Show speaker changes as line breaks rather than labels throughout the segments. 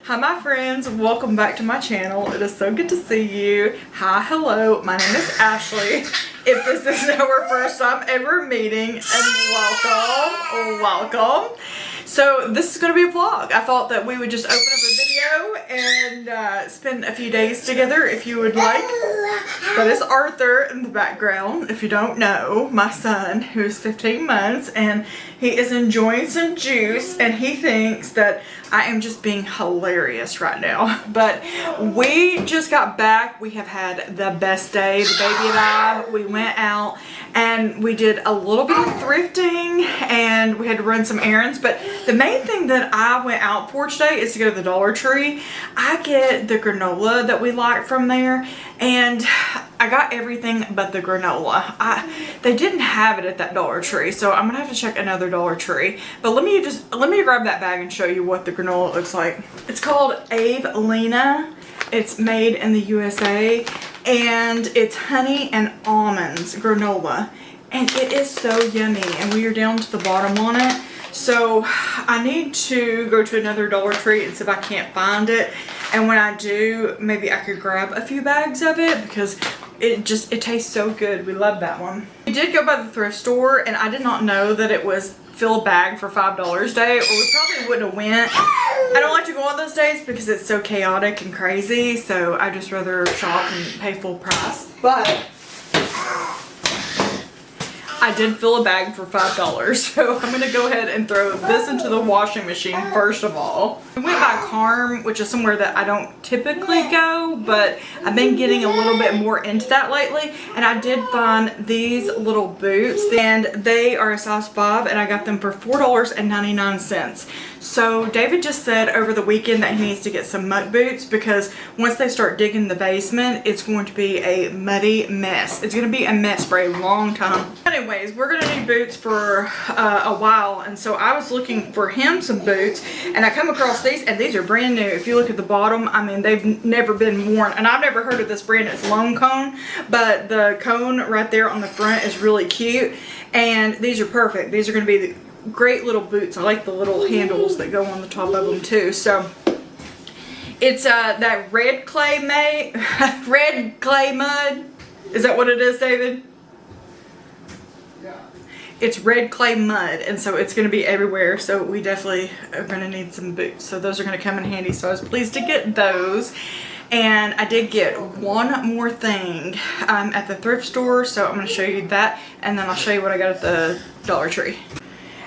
Hi my friends, welcome back to my channel. It is so good to see you. Hi, hello, my name is Ashley. If this is our first time ever meeting, and welcome. So this is going to be a vlog. I thought that we would just open up a video and spend a few days together if you would like. That is Arthur in the background. If you don't know, my son who is 15 months and he is enjoying some juice and he thinks that I am just being hilarious right now. But we just got back. We have had the best day. The baby and I, we went out and we did a little bit of thrifting and we had to run some errands. But the main thing that I went out for today is to go to the Dollar Tree. I get the granola that we like from there and I got everything but the granola. They didn't have it at that Dollar Tree, so I'm gonna have to check another Dollar Tree. But let me grab that bag and show you what the granola looks like. It's called Avelina. It's made in the USA and it's honey and almonds granola. And it is so yummy and we are down to the bottom on it. So I need to go to another Dollar Tree and see if I can't find it. And when I do, maybe I could grab a few bags of it because it tastes so good. We love that one. We did go by the thrift store and I did not know that it was fill a bag for $5 day, or we probably wouldn't have went. I don't like to go on those days because it's so chaotic and crazy, so I just rather shop and pay full price. But I did fill a bag for $5, so I'm gonna go ahead and throw this into the washing machine first of all. We went by Carm, which is somewhere that I don't typically go, but I've been getting a little bit more into that lately, and I did find these little boots, and they are a size 5, and I got them for $4.99. So David just said over the weekend that he needs to get some muck boots because once they start digging the basement, it's going to be a muddy mess. It's going to be a mess for a long time. Anyways, we're going to need boots for a while, and so I was looking for him some boots and I come across these, and these are brand new. If you look at the bottom, I mean, they've never been worn, and I've never heard of this brand. It's Lone Cone, but the cone right there on the front is really cute, and these are perfect. These are going to be the great little boots. I like the little handles that go on the top of them too. So it's that red clay mud. Is that what it is, David? Yeah. It's red clay mud, and so it's going to be everywhere. So we definitely are going to need some boots. So those are going to come in handy. So I was pleased to get those. And I did get one more thing at the thrift store. So I'm going to show you that, and then I'll show you what I got at the Dollar Tree.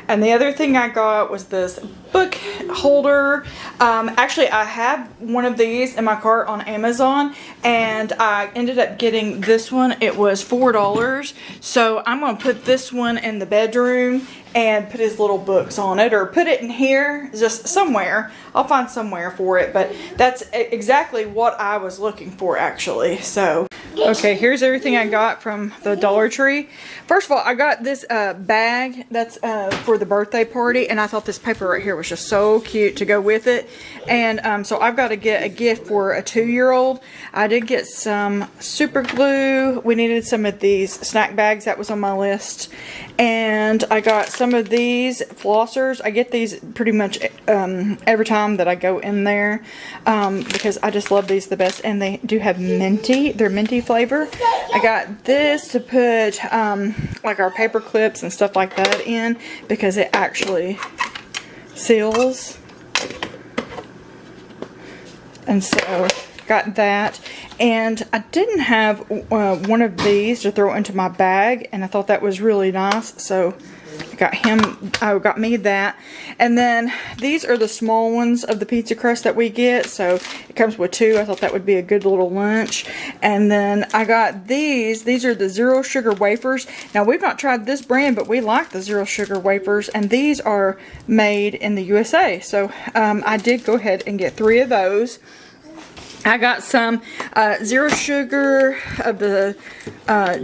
And the other thing I got was this book holder. Actually, I have one of these in my cart on Amazon, and I ended up getting this one. It was $4. So I'm going to put this one in the bedroom and put his little books on it, or put it in here, just somewhere. I'll find somewhere for it, but that's exactly what I was looking for, actually. So, okay, here's everything I got from the Dollar Tree. First of all, I got this bag that's for the birthday party, and I thought this paper right here was just so cute to go with it. And so I've got to get a gift for a 2-year-old. I did get some super glue. We needed some of these snack bags. That was on my list. And I got some of these flossers. I get these pretty much every time that I go in there because I just love these the best. And they do have minty. They're minty flavor. I got this to put like our paper clips and stuff like that in because it actually seals. And so got that, and I didn't have one of these to throw into my bag, and I thought that was really nice, so I got me that. And then these are the small ones of the pizza crust that we get, so it comes with 2. I thought that would be a good little lunch. And then I got these are the zero sugar wafers. Now we've not tried this brand, but we like the zero sugar wafers, and these are made in the USA. So I did go ahead and get 3 of those. I got some zero sugar of the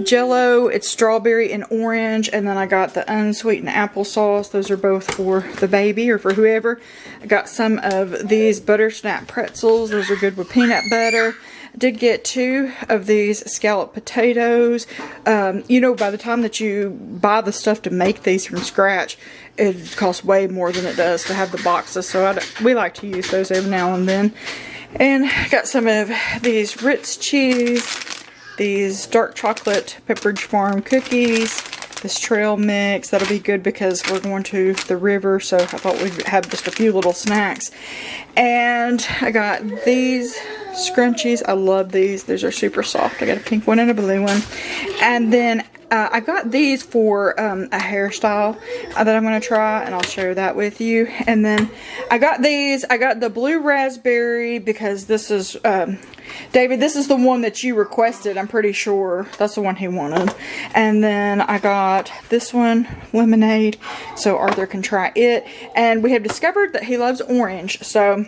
Jello. It's strawberry and orange. And then I got the unsweetened applesauce. Those are both for the baby or for whoever. I got some of these butter snap pretzels. Those are good with peanut butter. did get 2 of these scalloped potatoes. You know, by the time that you buy the stuff to make these from scratch, it costs way more than it does to have the boxes. So we like to use those every now and then. And I got some of these Ritz cheese, these dark chocolate Pepperidge Farm cookies, this trail mix. That'll be good because we're going to the river, so I thought we'd have just a few little snacks. And I got these scrunchies. I love these. These are super soft. I got a pink one and a blue one. And then I got these for a hairstyle that I'm going to try, and I'll share that with you. And then I got these. I got the blue raspberry because this is, David, this is the one that you requested. I'm pretty sure that's the one he wanted. And then I got this one, lemonade, so Arthur can try it. And we have discovered that he loves orange, so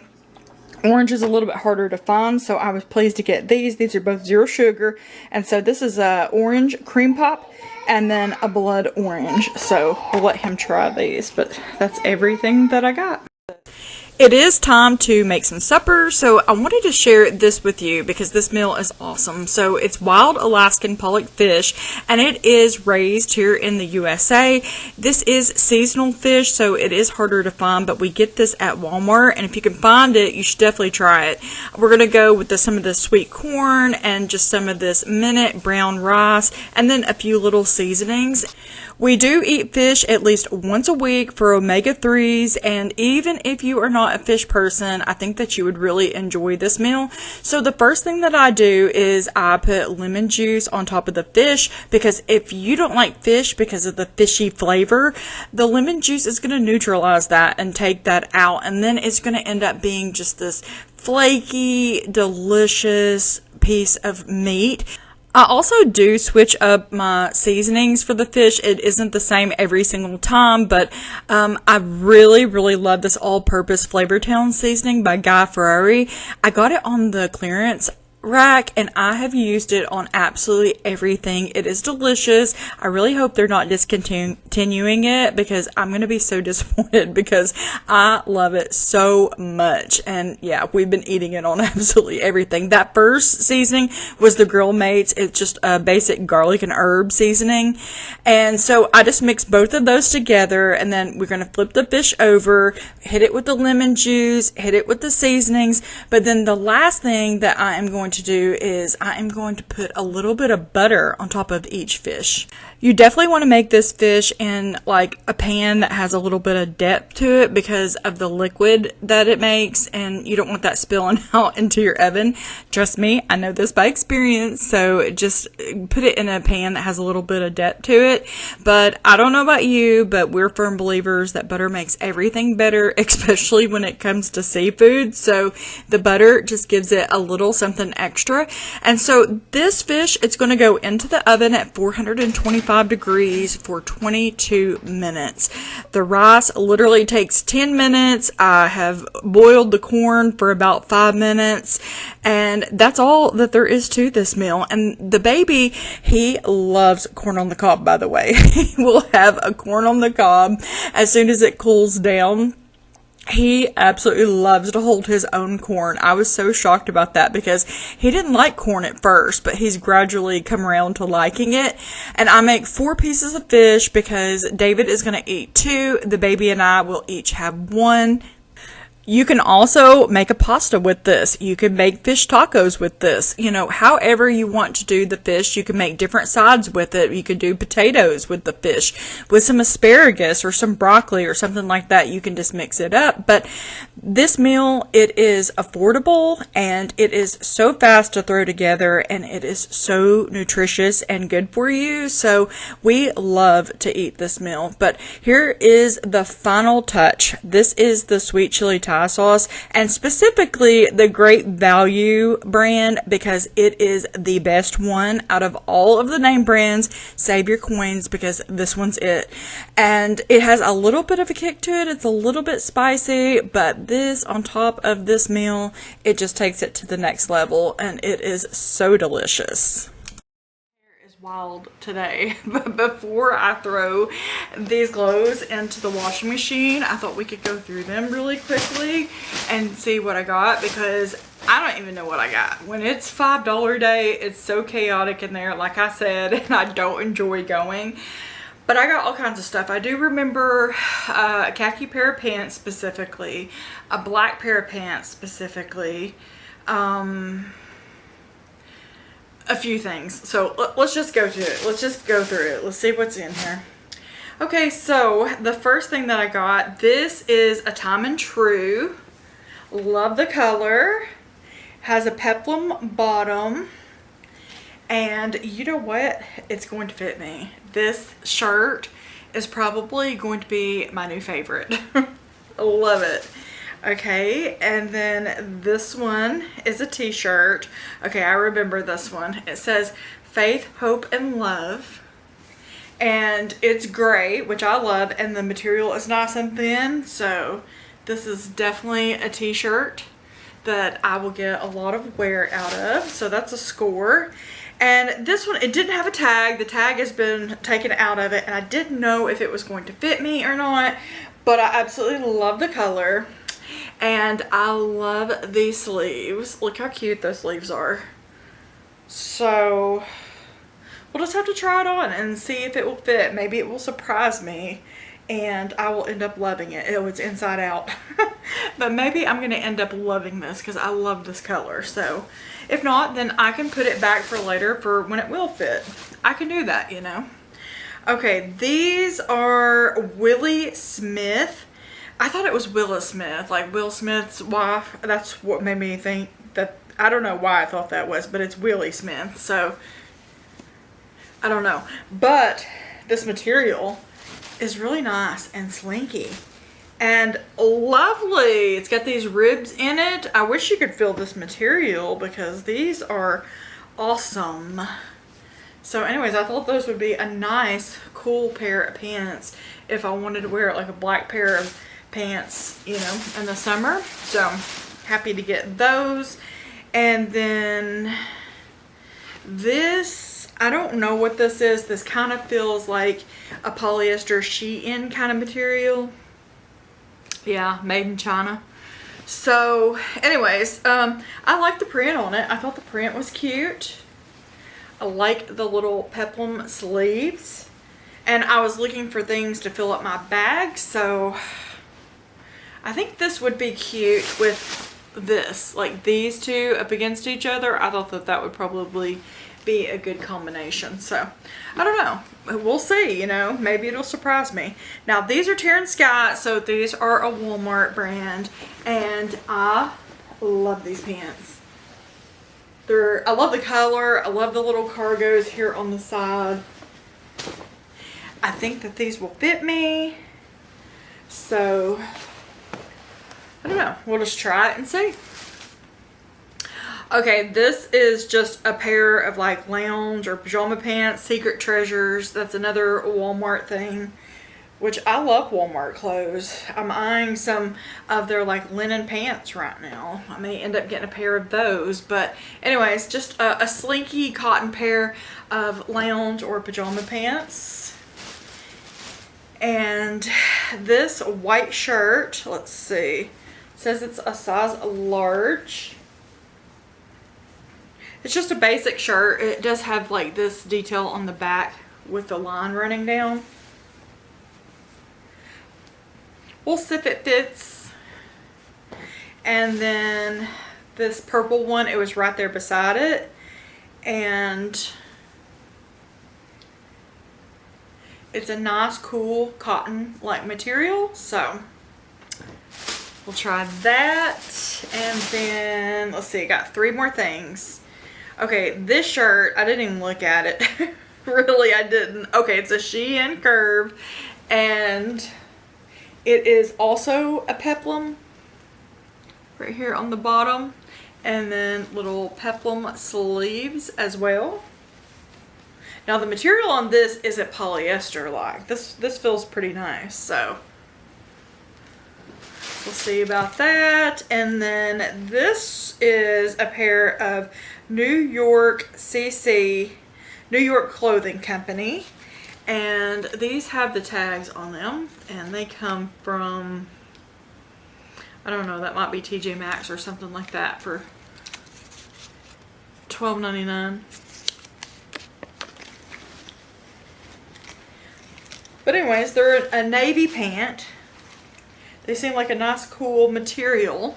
orange is a little bit harder to find, so I was pleased to get these. These are both 0 sugar, and so this is a orange cream pop and then a blood orange. So we'll let him try these, but that's everything that I got. It is time to make some supper, so I wanted to share this with you because this meal is awesome. So it's wild Alaskan pollock fish, and it is raised here in the USA. This is seasonal fish, so it is harder to find, but we get this at Walmart, and if you can find it, you should definitely try it. We're going to go with some of the sweet corn and just some of this minute brown rice, and then a few little seasonings. We do eat fish at least once a week for omega-3s, and even if you are not a fish person, I think that you would really enjoy this meal. So the first thing that I do is I put lemon juice on top of the fish, because if you don't like fish because of the fishy flavor, the lemon juice is going to neutralize that and take that out, and then it's going to end up being just this flaky, delicious piece of meat. I also do switch up my seasonings for the fish. It isn't the same every single time, but I really, really love this all-purpose Flavortown seasoning by Guy Fieri. I got it on the clearance rack, and I have used it on absolutely everything. It is delicious. I really hope they're not discontinuing it, because I'm going to be so disappointed, because I love it so much. And yeah, we've been eating it on absolutely everything. That first seasoning was the Grill Mates. It's just a basic garlic and herb seasoning. And so I just mix both of those together, and then we're going to flip the fish over, hit it with the lemon juice, hit it with the seasonings. But then the last thing that I am going to do is I am going to put a little bit of butter on top of each fish. You definitely want to make this fish in like a pan that has a little bit of depth to it because of the liquid that it makes, and you don't want that spilling out into your oven. Trust me, I know this by experience, so just put it in a pan that has a little bit of depth to it. But I don't know about you, but we're firm believers that butter makes everything better, especially when it comes to seafood. So the butter just gives it a little something extra. And so this fish, it's going to go into the oven at 425 degrees for 22 minutes. The rice literally takes 10 minutes. I have boiled the corn for about 5 minutes, and that's all that there is to this meal. And the baby, he loves corn on the cob, by the way. He will have a corn on the cob as soon as it cools down. He absolutely loves to hold his own corn. I was so shocked about that because he didn't like corn at first, but he's gradually come around to liking it. And I make 4 pieces of fish because David is going to eat 2. The baby and I will each have 1. You can also make a pasta with this. You can make fish tacos with this. You know, however you want to do the fish, you can make different sides with it. You could do potatoes with the fish, with some asparagus or some broccoli or something like that. You can just mix it up. But this meal, it is affordable, and it is so fast to throw together, and it is so nutritious and good for you. So we love to eat this meal. But here is the final touch. This is the sweet chili Thai sauce, and specifically the Great Value brand, because it is the best one out of all of the name brands. Save your coins because this one's it. And it has a little bit of a kick to it. It's a little bit spicy, but this on top of this meal, it just takes it to the next level, and it is so delicious. Wild today. But before I throw these clothes into the washing machine, I thought we could go through them really quickly and see what I got, because I don't even know what I got. When it's $5 day, it's so chaotic in there, like I said, and I don't enjoy going. But I got all kinds of stuff. I do remember a khaki pair of pants specifically, a black pair of pants specifically, a few things. So let's just go to it. Let's just go through it. Let's see what's in here. Okay, so the first thing that I got, this is a Time and True. Love the color. Has a peplum bottom. And you know what? It's going to fit me. This shirt is probably going to be my new favorite. Love it. Okay, and then this one is a t-shirt. Okay, I remember this one. It says Faith, Hope, and Love. And it's gray, which I love, and the material is nice and thin. So this is definitely a t-shirt that I will get a lot of wear out of. So that's a score. And this one, it didn't have a tag. The tag has been taken out of it, and I didn't know if it was going to fit me or not, but I absolutely love the color. And I love these sleeves. Look how cute those sleeves are. So we'll just have to try it on and see if it will fit. Maybe it will surprise me and I will end up loving it. Oh, it's inside out. But maybe I'm going to end up loving this because I love this color. So if not, then I can put it back for later for when it will fit. I can do that, you know. Okay, these are Willie Smith. I thought it was Willa Smith, like Will Smith's wife. That's what made me think that. I don't know why I thought that was, but it's Willie Smith. So I don't know. But this material is really nice and slinky and lovely. It's got these ribs in it. I wish you could feel this material because these are awesome. So anyways, I thought those would be a nice, cool pair of pants if I wanted to wear it like a black pair of pants, you know, in the summer. So happy to get those. And then this, I don't know what this is. This kind of feels like a polyester shein kind of material. Yeah, made in China. So anyways, I like the print on it. I thought the print was cute. I like the little peplum sleeves. And I was looking for things to fill up my bag, so I think this would be cute with this, like these two up against each other. I thought that that would probably be a good combination. So I don't know, we'll see, you know, maybe it'll surprise me. Now these are Terrence Scott, so these are a Walmart brand, and I love these pants. I love the color. I love the little cargos here on the side. I think that these will fit me, so I don't know, we'll just try it and see. Okay, this is just a pair of like lounge or pajama pants, Secret Treasures. That's another Walmart thing, which I love Walmart clothes. I'm eyeing some of their like linen pants right now. I may end up getting a pair of those, but anyways, just a slinky cotton pair of lounge or pajama pants. And this white shirt, let's see, it says it's a size large. It's just a basic shirt. It does have like this detail on the back with the line running down. We'll see if it fits. And then this purple one, it was right there beside it. And it's a nice, cool cotton like material. So we'll try that. And then let's see, I got 3 more things. Okay, this shirt, I didn't even look at it. Really, I didn't. Okay, it's a Shein Curve, and it is also a peplum right here on the bottom, and then little peplum sleeves as well. Now the material on this isn't polyester like. This feels pretty nice, so we'll see about that. And then this is a pair of New York CC, New York Clothing Company. And these have the tags on them. And they come from, I don't know, that might be TJ Maxx or something like that for $12.99. But anyways, they're a navy pant. They seem like a nice, cool material.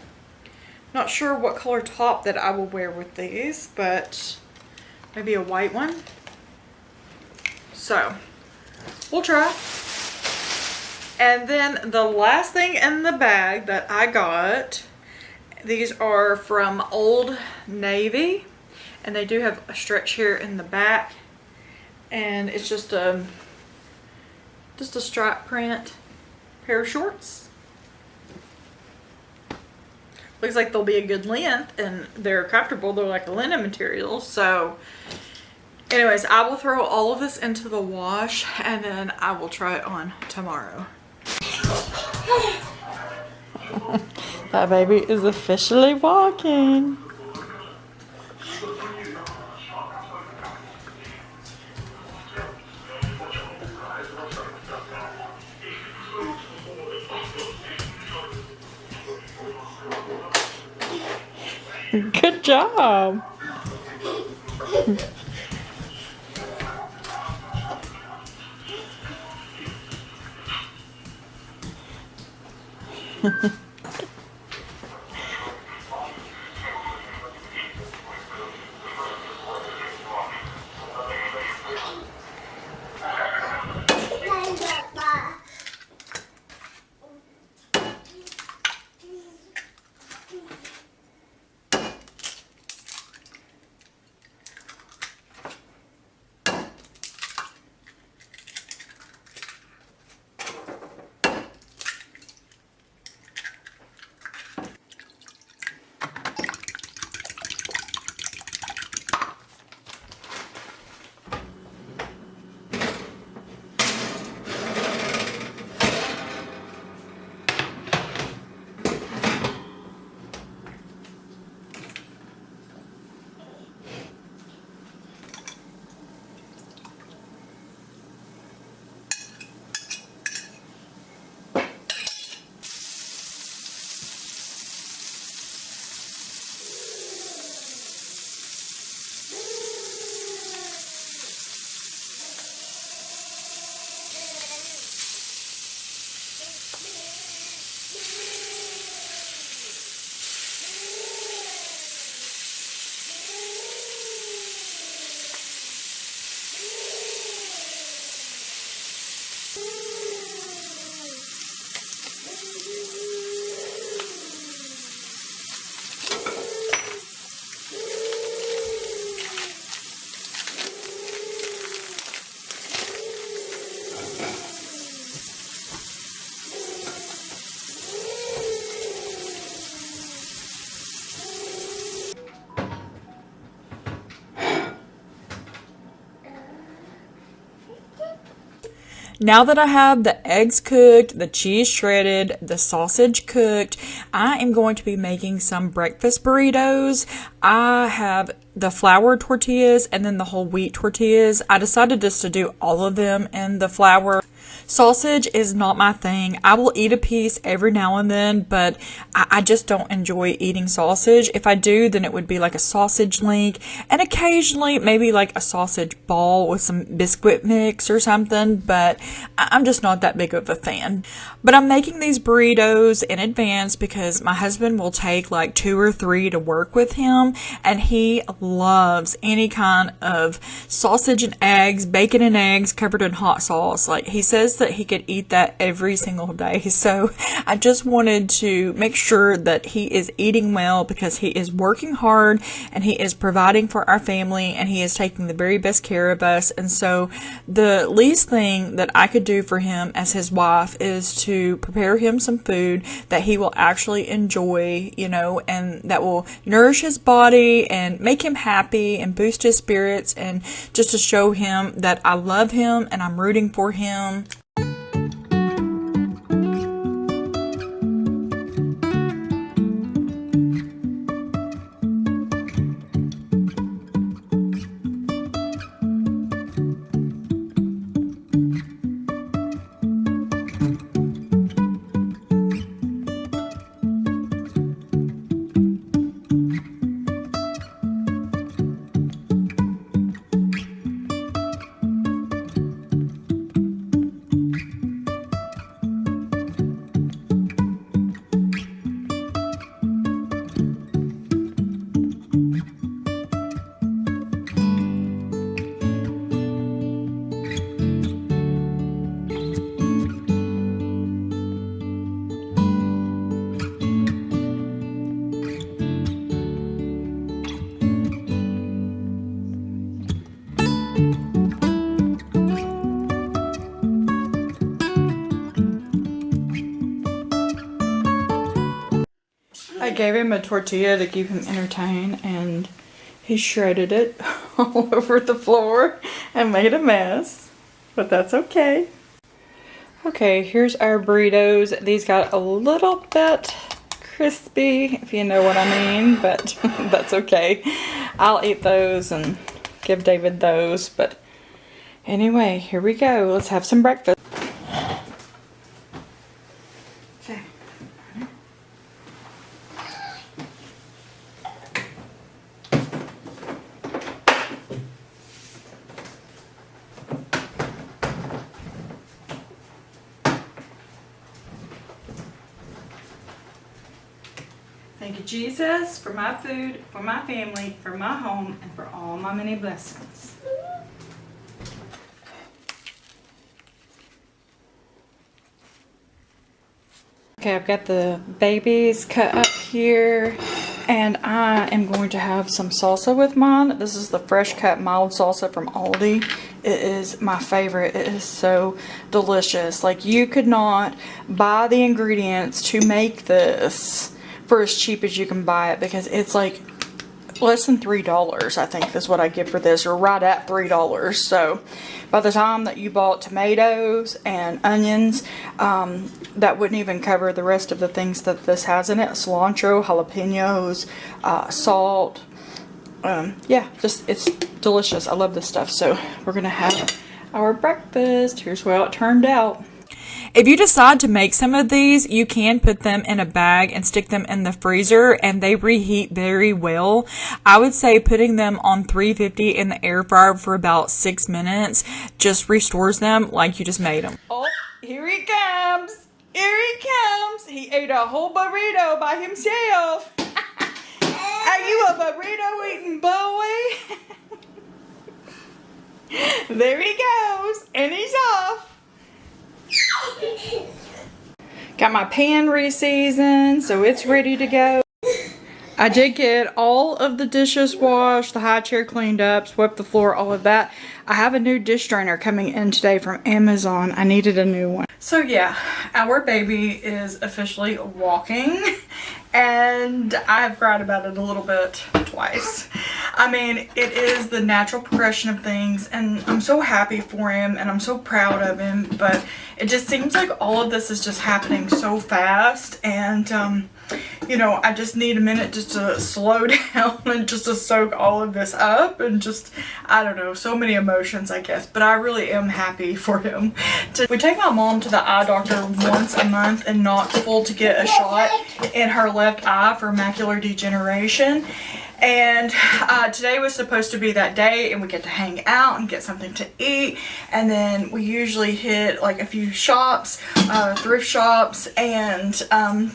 Not sure what color top that I will wear with these, but maybe a white one. So, we'll try. And then the last thing in the bag that I got, these are from Old Navy. And they do have a stretch here in the back. And it's just a stripe print pair of shorts. Looks like they'll be a good length and they're comfortable. They're like a linen material. So anyways, I will throw all of this into the wash and then I will try it on tomorrow. That baby is officially walking. Good job. Now that I have the eggs cooked, the cheese shredded, the sausage cooked, I am going to be making some breakfast burritos. I have the flour tortillas and then the whole wheat tortillas. I decided just to do all of them in the flour. Sausage is not my thing. I will eat a piece every now and then, but I just don't enjoy eating sausage. If I do, then it would be like a sausage link, and occasionally maybe like a sausage ball with some biscuit mix or something, but I'm just not that big of a fan. But I'm making these burritos in advance because my husband will take like 2 or 3 to work with him, and he loves any kind of sausage and eggs, bacon and eggs covered in hot sauce. Like, he says that he could eat that every single day. So I just wanted to make sure that he is eating well because he is working hard and he is providing for our family and he is taking the very best care of us. And so the least thing that I could do for him as his wife is to prepare him some food that he will actually enjoy, you know, and that will nourish his body and make him happy and boost his spirits, and just to show him that I love him and I'm rooting for him. gave him a tortilla to keep him entertained, and he shredded it all over the floor and made a mess. But that's okay. Okay, here's our burritos. These got a little bit crispy, if you know what I mean, but that's okay. I'll eat those and give David those. But anyway, here we go. Let's have some breakfast. Okay. Thank you, Jesus, for my food, for my family, for my home, and for all my many blessings. Okay, I've got the babies cut up here, and I am going to have some salsa with mine. This is the fresh cut mild salsa from Aldi. It is my favorite. It is so delicious. Like, you could not buy the ingredients to make this for as cheap as you can buy it, because it's like less than $3, I think is what I get for this, or right at $3. So by the time that you bought tomatoes and onions, that wouldn't even cover the rest of the things that this has in it. Cilantro, jalapenos, salt. Yeah, just, it's delicious. I love this stuff. So we're gonna have our breakfast. Here's how it turned out. If you decide to make some of these, you can put them in a bag and stick them in the freezer, and they reheat very well. I would say putting them on 350 in the air fryer for about 6 minutes just restores them like you just made them. Oh, here he comes. Here he comes. He ate a whole burrito by himself. Are you a burrito eating boy? There he goes, and he's off. Got my pan re-seasoned, so it's ready to go. I did get all of the dishes washed, the high chair cleaned up, swept the floor, all of that. I have a new dish drainer coming in today from Amazon. I needed a new one. So yeah, our baby is officially walking, and I've cried about it a little bit twice. I mean, it is the natural progression of things, and I'm so happy for him, and I'm so proud of him, but it just seems like all of this is just happening so fast, and you know, I just need a minute just to slow down and just to soak all of this up, and just, I don't know, so many emotions, I guess, but I really am happy for him. We take my mom to the eye doctor once a month in Knoxville to get a shot in her left eye for macular degeneration. And today was supposed to be that day, and we get to hang out and get something to eat, and then we usually hit like a few shops, thrift shops, and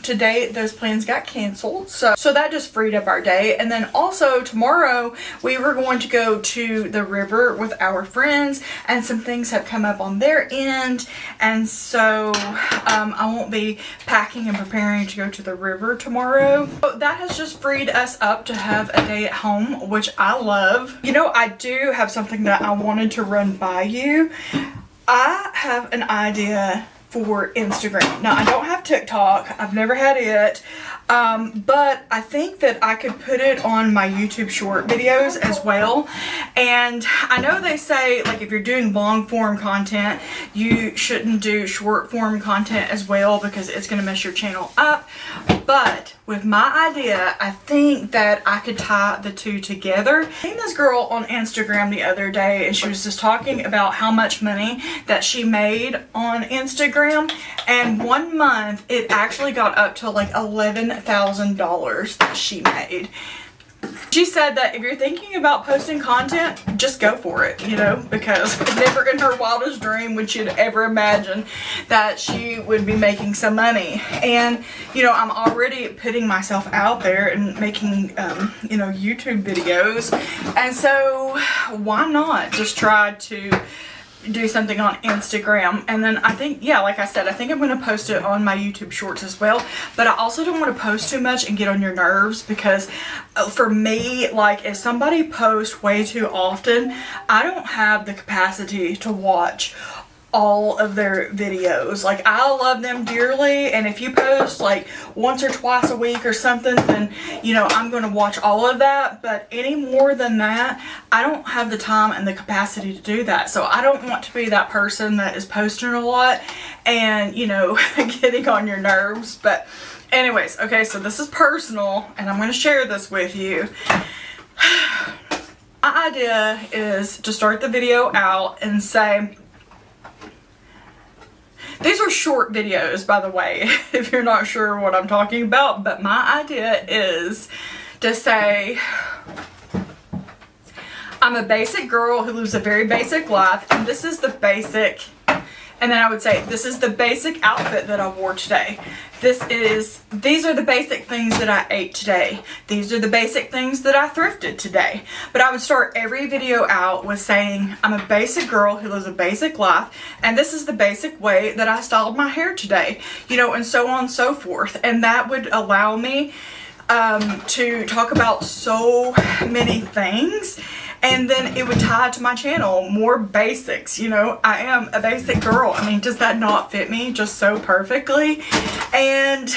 today those plans got canceled, so that just freed up our day. And then also tomorrow we were going to go to the river with our friends, and some things have come up on their end, and so I won't be packing and preparing to go to the river tomorrow. So that has just freed us up to have a day at home, which I love. You know, I do have something that I wanted to run by you. I have an idea for Instagram. Now, I don't have TikTok. I've never had it. But I think that I could put it on my YouTube short videos as well. And I know they say, like, if you're doing long form content, you shouldn't do short form content as well, because it's going to mess your channel up. But with my idea, I think that I could tie the two together. I seen this girl on Instagram the other day, and she was just talking about how much money that she made on Instagram. And 1 month, it actually got up to like $11,000 that she made. She said that if you're thinking about posting content, just go for it, you know, because never in her wildest dream would she ever imagine that she would be making some money. And, you know, I'm already putting myself out there and making, you know, YouTube videos. And so why not just try to do something on Instagram? And then I think, yeah, like I said, I think I'm going to post it on my YouTube shorts as well, but I also don't want to post too much and get on your nerves, because for me, like, if somebody posts way too often, I don't have the capacity to watch all of their videos. Like, I love them dearly, and if you post like once or twice a week or something, then you know I'm going to watch all of that. But any more than that, I don't have the time and the capacity to do that. So I don't want to be that person that is posting a lot and, you know, getting on your nerves. But anyways, okay, so this is personal and I'm going to share this with you. My idea is to start the video out and say, these are short videos, by the way, if you're not sure what I'm talking about, but my idea is to say, I'm a basic girl who lives a very basic life, and this is the basic, and then I would say, this is the basic outfit that I wore today. These are the basic things that I ate today. These are the basic things that I thrifted today. But I would start every video out with saying, I'm a basic girl who lives a basic life, and this is the basic way that I styled my hair today, you know, and so on and so forth. And that would allow me to talk about so many things. And then it would tie to my channel, more basics, you know. I am a basic girl. I mean, does that not fit me just so perfectly? And,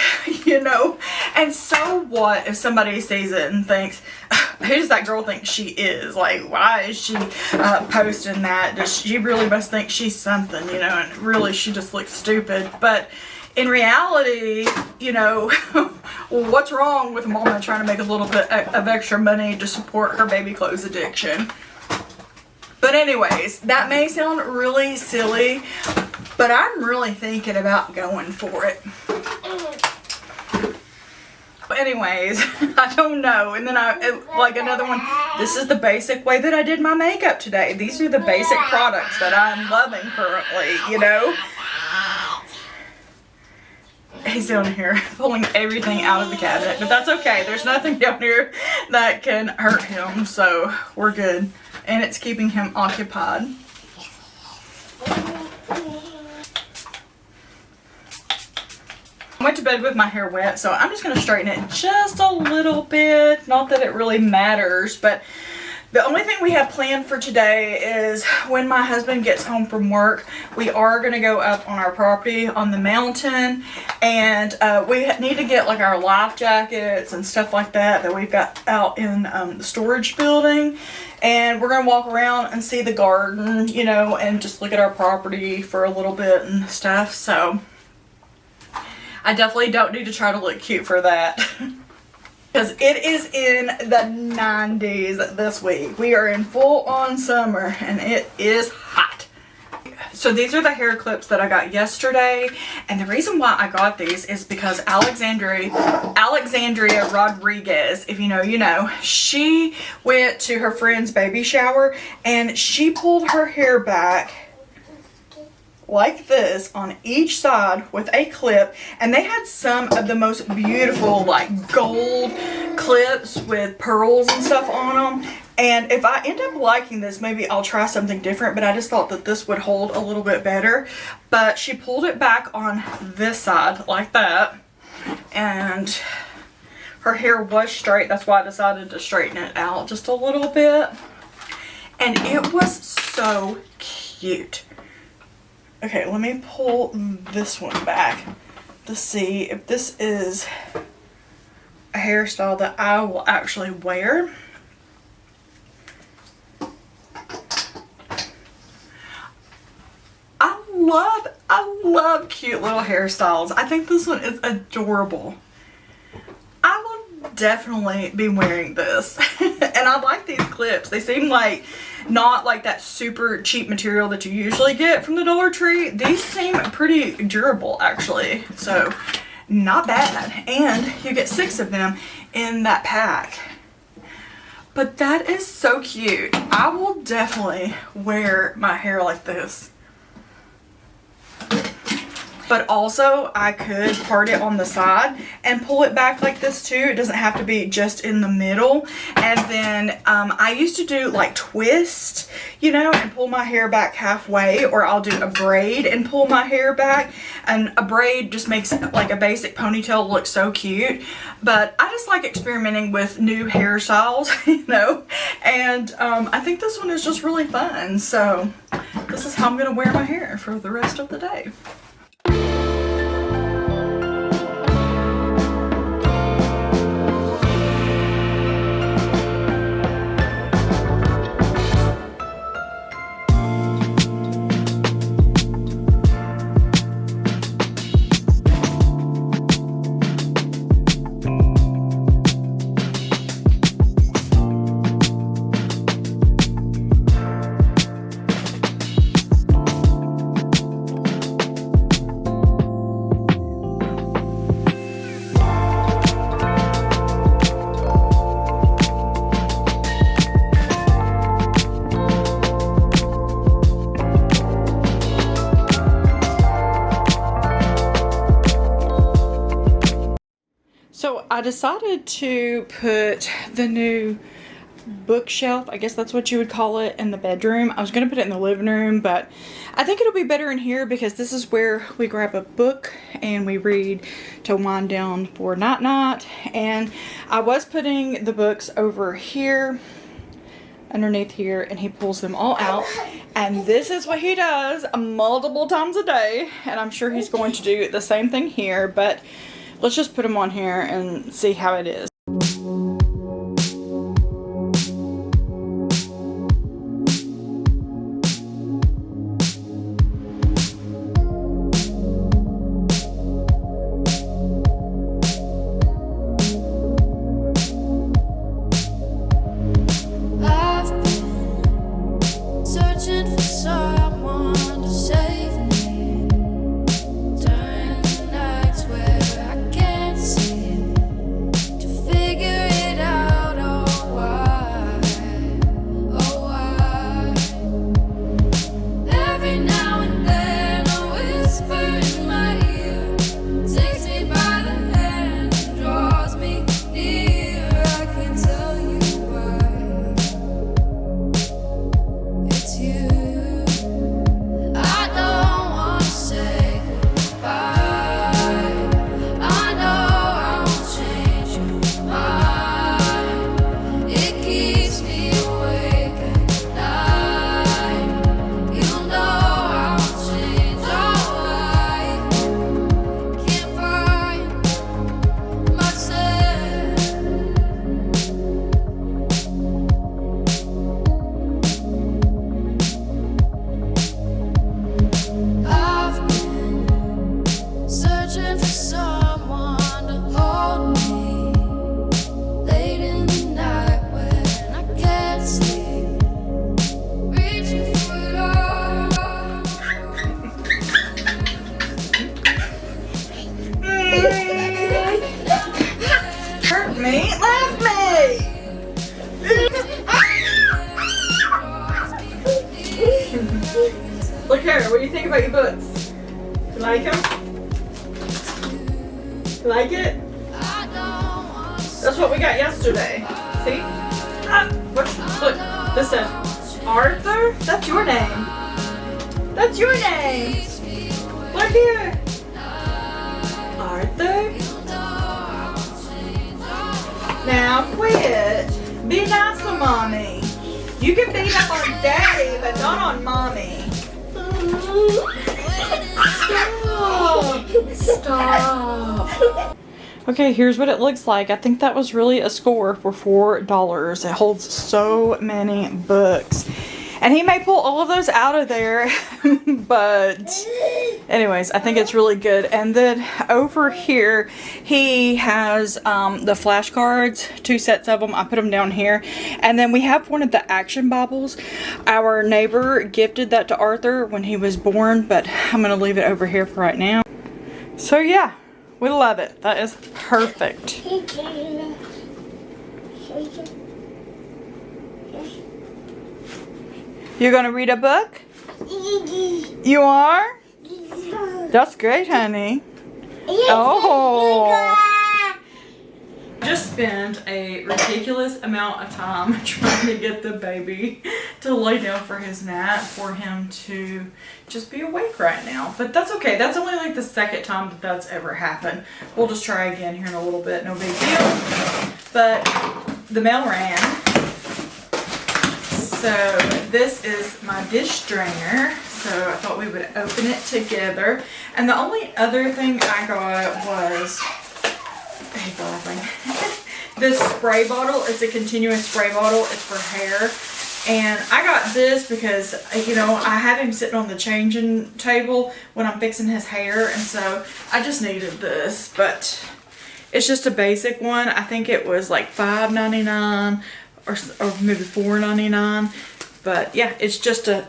you know, and so what if somebody sees it and thinks, who does that girl think she is? Like, why is she posting that? Does she really must think she's something, you know, and really she just looks stupid. But in reality, you know, what's wrong with a mama trying to make a little bit of extra money to support her baby clothes addiction? But anyways, that may sound really silly, but I'm really thinking about going for it. But anyways, I don't know. And then like another one, this is the basic way that I did my makeup today. These are the basic products that I'm loving currently, you know. He's down here pulling everything out of the cabinet, but that's okay. There's nothing down here that can hurt him, so we're good. And it's keeping him occupied. I went to bed with my hair wet, so I'm just going to straighten it just a little bit. Not that it really matters, but the only thing we have planned for today is when my husband gets home from work, we are going to go up on our property on the mountain, and we need to get like our life jackets and stuff like that we've got out in the storage building, and we're going to walk around and see the garden, you know, and just look at our property for a little bit and stuff. So I definitely don't need to try to look cute for that. Because it is in the 90s this week. We are in full on summer and it is hot. So these are the hair clips that I got yesterday. And the reason why I got these is because Alexandria Rodriguez, if you know, you know, she went to her friend's baby shower and she pulled her hair back like this on each side with a clip, and they had some of the most beautiful like gold clips with pearls and stuff on them. And if I end up liking this, maybe I'll try something different, but I just thought that this would hold a little bit better. But she pulled it back on this side like that, and her hair was straight. That's why I decided to straighten it out just a little bit, and it was so cute. Okay, let me pull this one back to see if this is a hairstyle that I will actually wear. I love cute little hairstyles. I think this one is adorable. I will definitely be wearing this. And I like these clips. They seem like not like that super cheap material that you usually get from the Dollar Tree. These seem pretty durable actually. So not bad. And you get 6 of them in that pack. But that is so cute. I will definitely wear my hair like this. but also I could part it on the side and pull it back like this too. It doesn't have to be just in the middle. And then I used to do like twist, you know, and pull my hair back halfway, or I'll do a braid and pull my hair back. And a braid just makes like a basic ponytail look so cute. But I just like experimenting with new hairstyles, you know, and I think this one is just really fun. So this is how I'm gonna wear my hair for the rest of the day. So I decided to put the new bookshelf, I guess that's what you would call it, in the bedroom. I was going to put it in the living room, but I think it'll be better in here because this is where we grab a book and we read to wind down for night-night. And I was putting the books over here, underneath here, and he pulls them all out. And this is what he does multiple times a day. And I'm sure he's going to do the same thing here, but let's just put them on here and see how it is. Hurt me, left me. Look here, what do you think about your books? You like them? You like it? That's what we got yesterday. See? Look, this says Arthur. That's your name. That's your name. Look here. Arthur. Now quit. Be nice to mommy. You can beat up on daddy, but not on mommy. Stop. Stop. Okay, here's what it looks like. I think that was really a score for $4. It holds so many books. And he may pull all of those out of there, but anyways, I think it's really good. And then over here, he has the flashcards, 2 sets of them. I put them down here. And then we have one of the action Bibles. Our neighbor gifted that to Arthur when he was born, but I'm going to leave it over here for right now. So yeah, we love it. That is perfect. You're going to read a book? You are? That's great, honey. Oh. Just spent a ridiculous amount of time trying to get the baby to lay down for his nap for him to just be awake right now. But that's okay. That's only like the second time that that's ever happened. We'll just try again here in a little bit. No big deal. But the mail ran. So this is my dish drainer. So I thought we would open it together. And the only other thing I got was this spray bottle. It's a continuous spray bottle. It's for hair. And I got this because, you know, I have him sitting on the changing table when I'm fixing his hair. And so I just needed this. But it's just a basic one. I think it was like $5.99 or maybe $4.99. But yeah, it's just to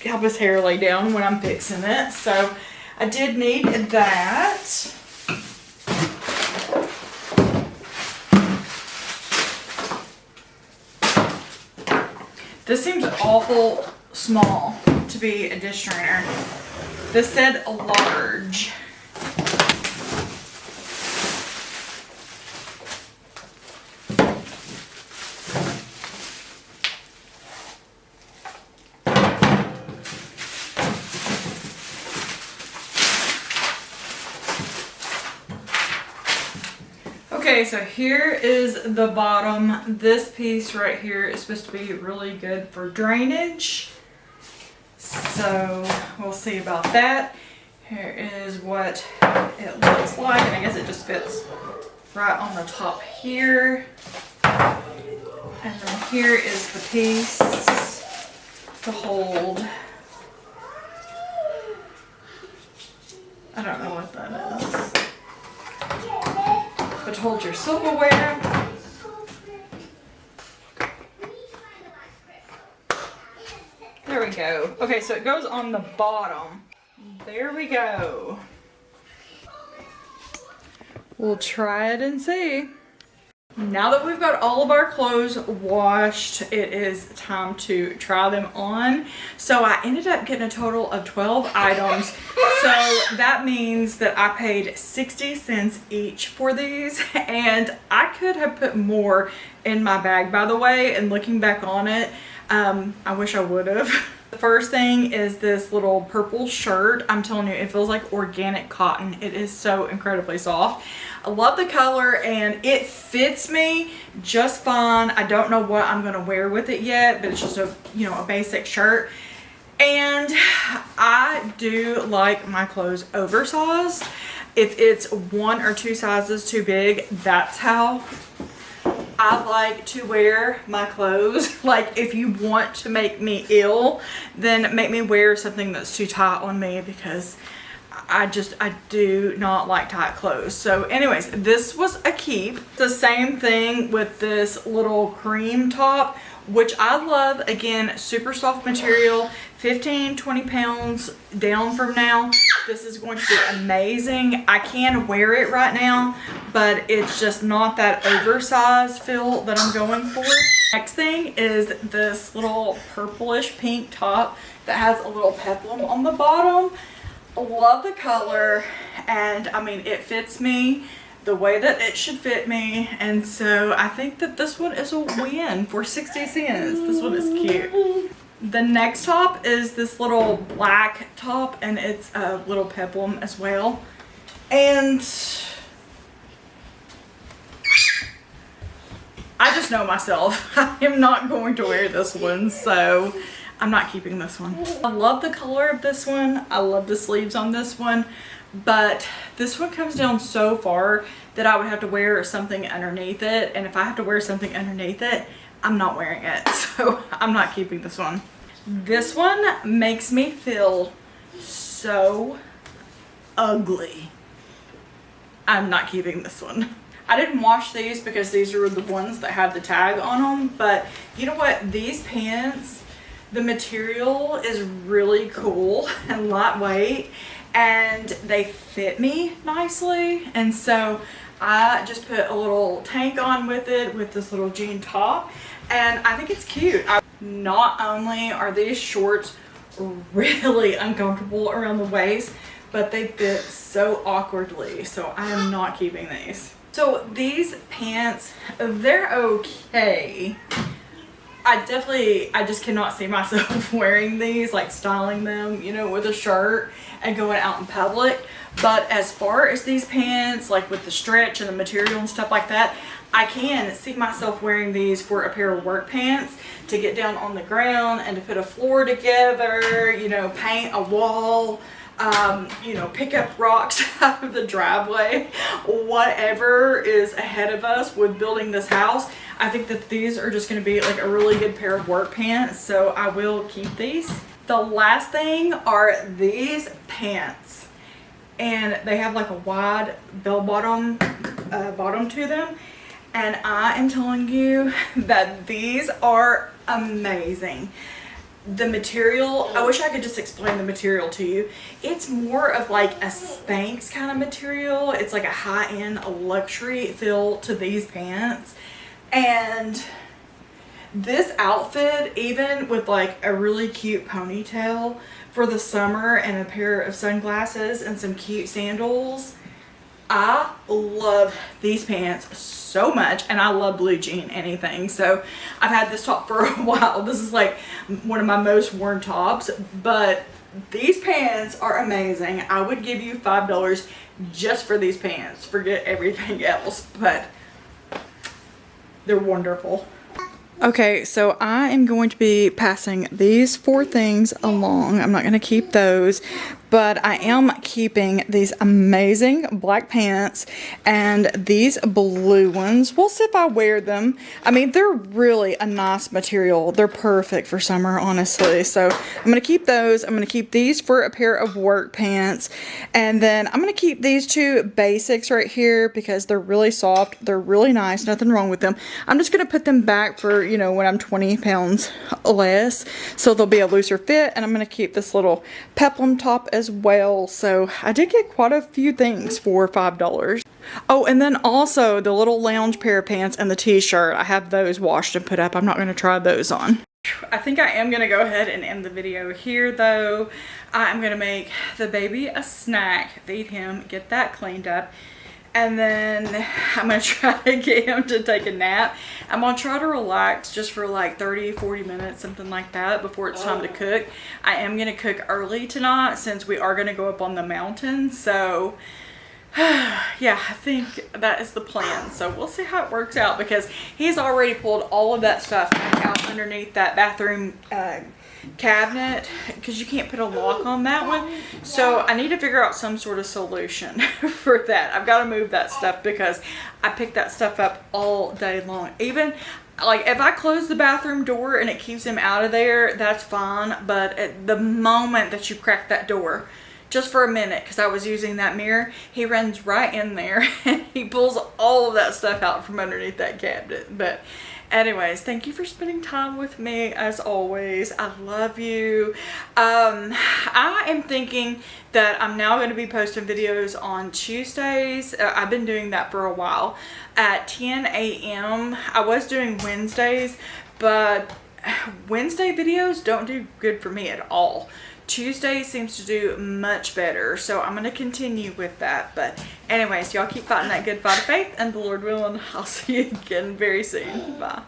help his hair lay down when I'm fixing it. So I did need that. This seems awful small to be a dish drainer. This said large. Okay, so here is the bottom. This piece right here is supposed to be really good for drainage. So we'll see about that. Here is what it looks like. And I guess it just fits right on the top here. And then here is the piece to hold. I don't know what that is. But to hold your silverware. There we go. Okay, so it goes on the bottom. There we go. We'll try it and see. Now that we've got all of our clothes washed, it is time to try them on. So I ended up getting a total of 12 items. So that means that I paid 60 cents each for these, and I could have put more in my bag, by the way, and looking back on it, I wish I would have. The first thing is this little purple shirt. I'm telling you, it feels like organic cotton. It is so incredibly soft. I love the color and it fits me just fine. I don't know what I'm gonna wear with it yet, but it's just a, you know, a basic shirt. And I do like my clothes oversized. If it's 1 or 2 sizes too big, that's how I like to wear my clothes. Like, if you want to make me ill, then make me wear something that's too tight on me, because I do not like tight clothes. So anyways, this was a keep. The same thing with this little cream top, which I love. Again, super soft material, 15-20 pounds down from now. This is going to be amazing. I can wear it right now, but it's just not that oversized feel that I'm going for. Next thing is this little purplish pink top that has a little peplum on the bottom. Love the color, and I mean, it fits me the way that it should fit me, and so I think that this one is a win for 60 cents. This one is cute. The next top is this little black top, and it's a little peplum as well. And I just know myself. I am not going to wear this one, so I'm not keeping this one. I love the color of this one. I love the sleeves on this one, but this one comes down so far that I would have to wear something underneath it, and if I have to wear something underneath it, I'm not wearing it, so I'm not keeping this one. This one makes me feel so ugly. I'm not keeping this one. I didn't wash these because these are the ones that had the tag on them, but you know what? These pants, the material is really cool and lightweight, and they fit me nicely, and so I just put a little tank on with it with this little jean top, and I think it's cute. Not only are these shorts really uncomfortable around the waist, but they fit so awkwardly, so I am not keeping these. So these pants, they're okay. I just cannot see myself wearing these, like styling them, you know, with a shirt and going out in public. But as far as these pants, like with the stretch and the material and stuff like that, I can see myself wearing these for a pair of work pants to get down on the ground and to put a floor together, you know, paint a wall, you know, pick up rocks out of the driveway, whatever is ahead of us with building this house. I think that these are just going to be like a really good pair of work pants, so I will keep these. The last thing are these pants, and they have like a wide bell bottom bottom to them, and I am telling you that these are amazing. The material, I wish I could just explain the material to you. It's more of like a Spanx kind of material. It's like a high-end luxury feel to these pants. And this outfit, even with like a really cute ponytail for the summer and a pair of sunglasses and some cute sandals, I love these pants so much, and I love blue jean anything. So I've had this top for a while. This is like one of my most worn tops, but these pants are amazing. I would give you $5 just for these pants. Forget everything else, but they're wonderful. Okay, so I am going to be passing these 4 things along. I'm not going to keep those, but I am keeping these amazing black pants and these blue ones. We'll see if I wear them. I mean, they're really a nice material. They're perfect for summer, honestly. So I'm going to keep those. I'm going to keep these for a pair of work pants. And then I'm going to keep these 2 basics right here because they're really soft. They're really nice. Nothing wrong with them. I'm just going to put them back for, you know, when I'm 20 pounds less. So they'll be a looser fit. And I'm going to keep this little peplum top as well. So I did get quite a few things for $5. Oh, and then also the little lounge pair of pants and the t-shirt. I have those washed and put up. I'm not going to try those on. I think I am going to go ahead and end the video here though. I'm going to make the baby a snack, feed him, get that cleaned up. And then I'm going to try to get him to take a nap. I'm going to try to relax just for like 30-40 minutes, something like that, before it's time to cook. I am going to cook early tonight since we are going to go up on the mountain. So, yeah, I think that is the plan. So we'll see how it works out because he's already pulled all of that stuff out underneath that bathroom cabinet because you can't put a lock on that one. So I need to figure out some sort of solution for that. I've got to move that stuff because I picked that stuff up all day long. Even like if I close the bathroom door and it keeps him out of there, that's fine. But at the moment that you crack that door, just for a minute, because I was using that mirror, he runs right in there and he pulls all of that stuff out from underneath that cabinet. But anyways, thank you for spending time with me as always. I love you. I am thinking that I'm now going to be posting videos on Tuesdays. I've been doing that for a while at 10 a.m. I was doing Wednesdays, but Wednesday videos don't do good for me at all. Tuesday seems to do much better, so I'm going to continue with that. But anyways, y'all keep fighting that good fight of faith, and the Lord willing, I'll see you again very soon. Bye.